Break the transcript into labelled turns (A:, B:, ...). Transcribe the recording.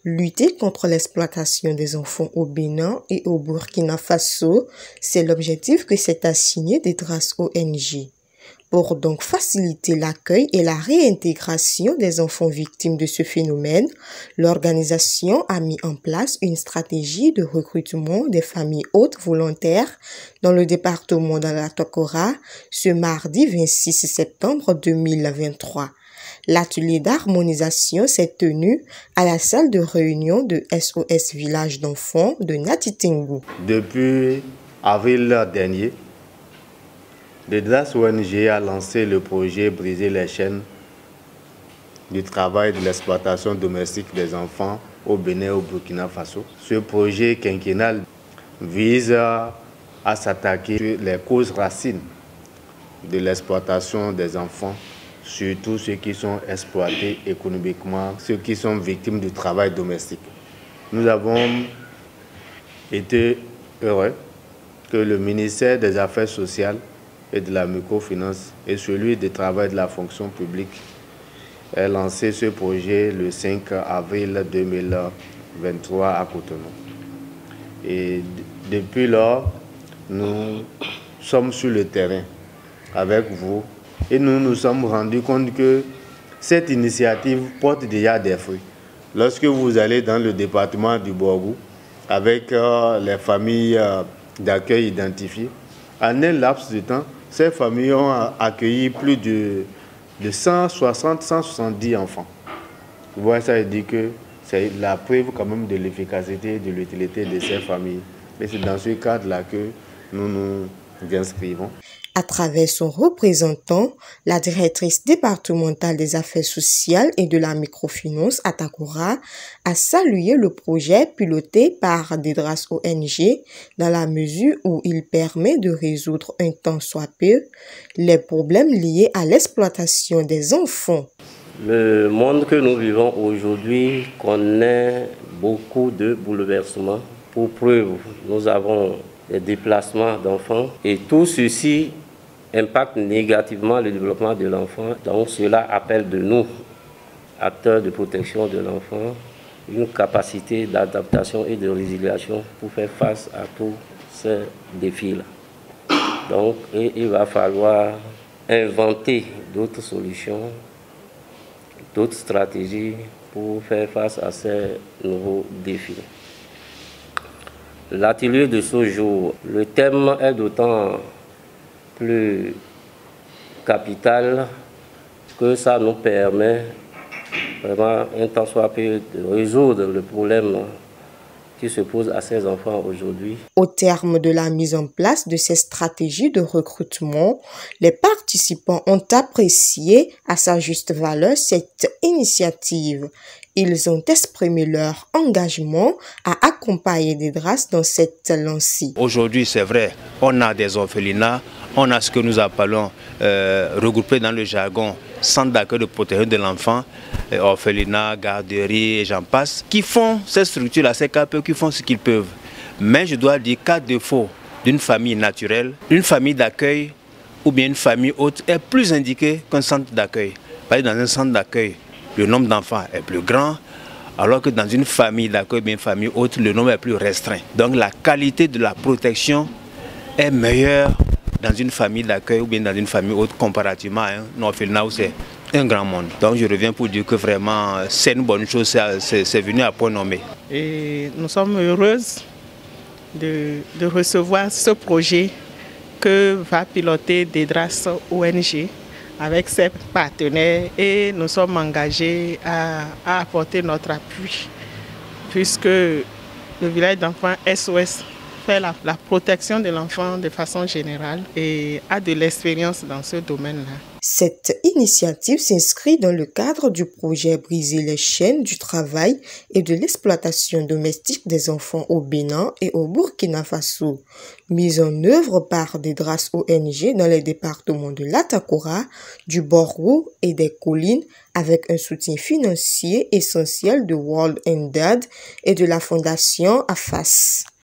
A: Lutter contre l'exploitation des enfants au Bénin et au Burkina Faso, c'est l'objectif que s'est assigné Dedras ONG. Pour donc faciliter l'accueil et la réintégration des enfants victimes de ce phénomène, l'organisation a mis en place une stratégie de recrutement des familles hôtes volontaires dans le département de la Tokora ce mardi 26 septembre 2023. L'atelier d'harmonisation s'est tenu à la salle de réunion de SOS Village d'enfants de Natitengu.
B: Depuis avril dernier, Dedras ONG a lancé le projet Briser les chaînes du travail de l'exploitation domestique des enfants au Bénin et au Burkina Faso. Ce projet quinquennal vise à s'attaquer sur les causes racines de l'exploitation des enfants, surtout ceux qui sont exploités économiquement, ceux qui sont victimes du travail domestique. Nous avons été heureux que le ministère des Affaires sociales et de la microfinance et celui du travail de la fonction publique ait lancé ce projet le 5 avril 2023 à Cotonou. Et depuis lors, nous sommes sur le terrain avec vous et nous nous sommes rendus compte que cette initiative porte déjà des fruits. Lorsque vous allez dans le département du Borgou avec les familles d'accueil identifiées, en un laps de temps, ces familles ont accueilli plus de 160-170 enfants. Vous voyez, ça veut dire que c'est la preuve quand même de l'efficacité et de l'utilité de ces familles. Et c'est dans ce cadre-là que nous nous inscrivons.
A: À travers son représentant, la directrice départementale des affaires sociales et de la microfinance à Takora a salué le projet piloté par Dedras ONG dans la mesure où il permet de résoudre un tant soit peu les problèmes liés à l'exploitation des enfants.
C: Le monde que nous vivons aujourd'hui connaît beaucoup de bouleversements. Pour preuve, nous avons des déplacements d'enfants et tout ceci impacte négativement le développement de l'enfant. Donc cela appelle de nous, acteurs de protection de l'enfant, une capacité d'adaptation et de résiliation pour faire face à tous ces défis-là. Donc il va falloir inventer d'autres solutions, d'autres stratégies pour faire face à ces nouveaux défis. L'atelier de ce jour, le thème est d'autant plus capital que ça nous permet vraiment un tant soit peu de résoudre le problème qui se pose à ces enfants aujourd'hui.
A: Au terme de la mise en place de ces stratégies de recrutement, les participants ont apprécié à sa juste valeur cette initiative. Ils ont exprimé leur engagement à accompagner Dedras dans cette lancée.
D: Aujourd'hui, c'est vrai, on a des orphelinats, on a ce que nous appelons regroupé dans le jargon centre d'accueil de protection de l'enfant, orphelinats, garderies et j'en passe, qui font ces structures-là, ces KPE, qui font ce qu'ils peuvent. Mais je dois dire qu'à défaut d'une famille naturelle, une famille d'accueil ou bien une famille haute est plus indiquée qu'un centre d'accueil. Parce que dans un centre d'accueil, le nombre d'enfants est plus grand, alors que dans une famille d'accueil, bien une famille haute, le nombre est plus restreint. Donc la qualité de la protection est meilleure dans une famille d'accueil ou bien dans une famille haute comparativement à un orphelinat où c'est un grand monde. Donc je reviens pour dire que vraiment c'est une bonne chose, c'est venu à point nommé.
E: Et nous sommes heureuses de recevoir ce projet que va piloter Dedras ONG avec ses partenaires et nous sommes engagés à apporter notre appui puisque le village d'enfants SOS fait la protection de l'enfant de façon générale et a de l'expérience dans ce domaine-là.
A: Cette initiative s'inscrit dans le cadre du projet Briser les chaînes du travail et de l'exploitation domestique des enfants au Bénin et au Burkina Faso, mise en œuvre par Dedras ONG dans les départements de l'Atakora, du Borgou et des Collines, avec un soutien financier essentiel de World Ended et de la fondation AFAS.